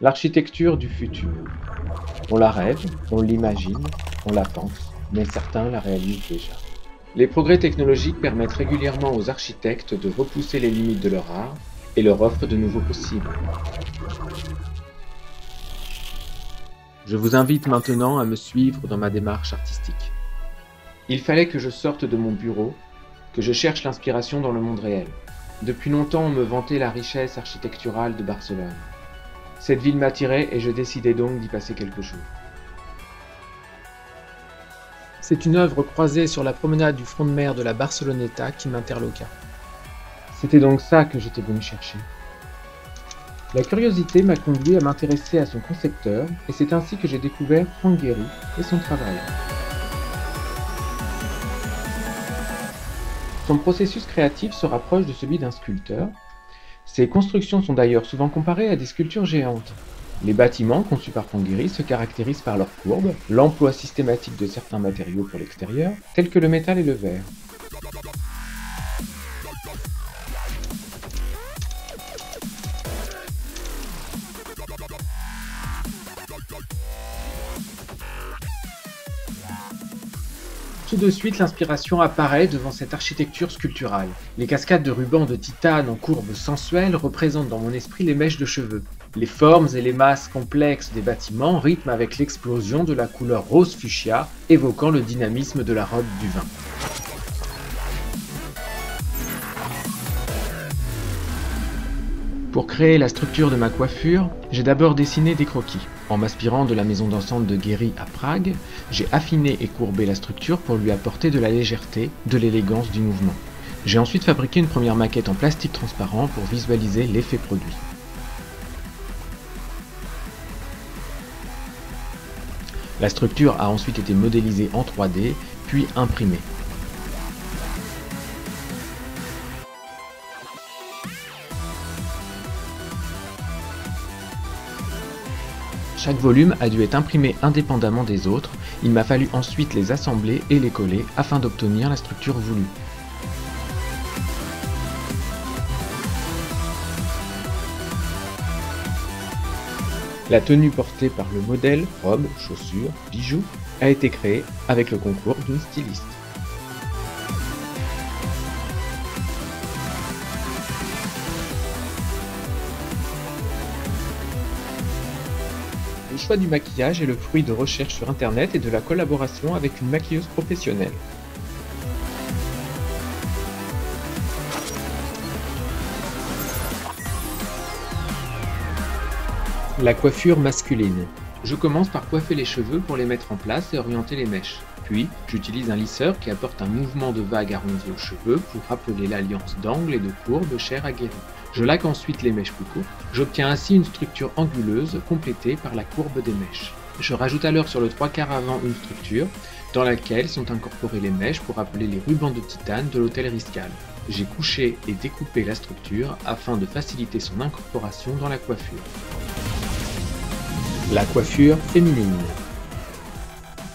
L'architecture du futur. On la rêve, on l'imagine, on la pense, mais certains la réalisent déjà. Les progrès technologiques permettent régulièrement aux architectes de repousser les limites de leur art et leur offrent de nouveaux possibles. Je vous invite maintenant à me suivre dans ma démarche artistique. Il fallait que je sorte de mon bureau, que je cherche l'inspiration dans le monde réel. Depuis longtemps, on me vantait la richesse architecturale de Barcelone. Cette ville m'attirait et je décidai donc d'y passer quelques jours. C'est une œuvre croisée sur la promenade du front de mer de la Barceloneta qui m'interloqua. C'était donc ça que j'étais venu chercher. La curiosité m'a conduit à m'intéresser à son concepteur et c'est ainsi que j'ai découvert Frank Gehry et son travail. Son processus créatif se rapproche de celui d'un sculpteur. Ses constructions sont d'ailleurs souvent comparées à des sculptures géantes. Les bâtiments conçus par Frank Gehry se caractérisent par leur courbe, l'emploi systématique de certains matériaux pour l'extérieur, tels que le métal et le verre. Tout de suite, l'inspiration apparaît devant cette architecture sculpturale. Les cascades de rubans de titane en courbes sensuelles représentent dans mon esprit les mèches de cheveux. Les formes et les masses complexes des bâtiments rythment avec l'explosion de la couleur rose fuchsia, évoquant le dynamisme de la robe du vin. Pour créer la structure de ma coiffure, j'ai d'abord dessiné des croquis. En m'inspirant de la maison dansante de Gehry à Prague, j'ai affiné et courbé la structure pour lui apporter de la légèreté, de l'élégance du mouvement. J'ai ensuite fabriqué une première maquette en plastique transparent pour visualiser l'effet produit. La structure a ensuite été modélisée en 3D, puis imprimée. Chaque volume a dû être imprimé indépendamment des autres, il m'a fallu ensuite les assembler et les coller afin d'obtenir la structure voulue. La tenue portée par le modèle, robe, chaussures, bijoux, a été créée avec le concours d'une styliste. Le choix du maquillage est le fruit de recherches sur internet et de la collaboration avec une maquilleuse professionnelle. La coiffure masculine. Je commence par coiffer les cheveux pour les mettre en place et orienter les mèches. Puis, j'utilise un lisseur qui apporte un mouvement de vague arrondi aux cheveux pour rappeler l'alliance d'angles et de courbes chère à Gehry. Je laque ensuite les mèches plus courtes. J'obtiens ainsi une structure anguleuse complétée par la courbe des mèches. Je rajoute alors sur le 3/4 avant une structure dans laquelle sont incorporées les mèches pour rappeler les rubans de titane de l'hôtel Riscal. J'ai couché et découpé la structure afin de faciliter son incorporation dans la coiffure. La coiffure féminine.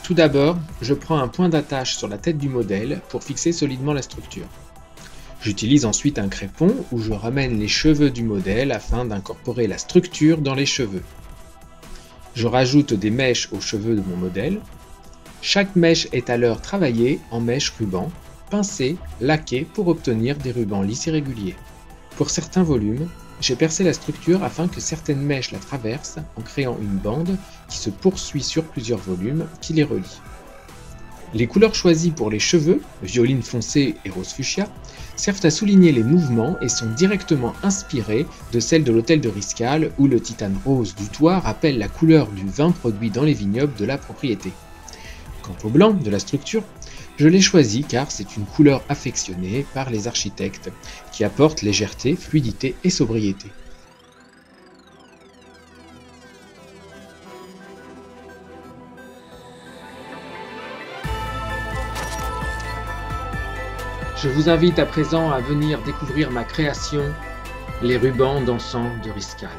Tout d'abord, je prends un point d'attache sur la tête du modèle pour fixer solidement la structure. J'utilise ensuite un crépon où je ramène les cheveux du modèle afin d'incorporer la structure dans les cheveux. Je rajoute des mèches aux cheveux de mon modèle. Chaque mèche est alors travaillée en mèche ruban, pincée, laquée pour obtenir des rubans lisses et réguliers. Pour certains volumes, j'ai percé la structure afin que certaines mèches la traversent en créant une bande qui se poursuit sur plusieurs volumes qui les relient. Les couleurs choisies pour les cheveux, violine foncée et rose fuchsia, servent à souligner les mouvements et sont directement inspirées de celles de l'hôtel de Riscal où le titane rose du toit rappelle la couleur du vin produit dans les vignobles de la propriété. Quant au blanc de la structure, je l'ai choisi car c'est une couleur affectionnée par les architectes qui apporte légèreté, fluidité et sobriété. Je vous invite à présent à venir découvrir ma création, les rubans dansants de Riscal.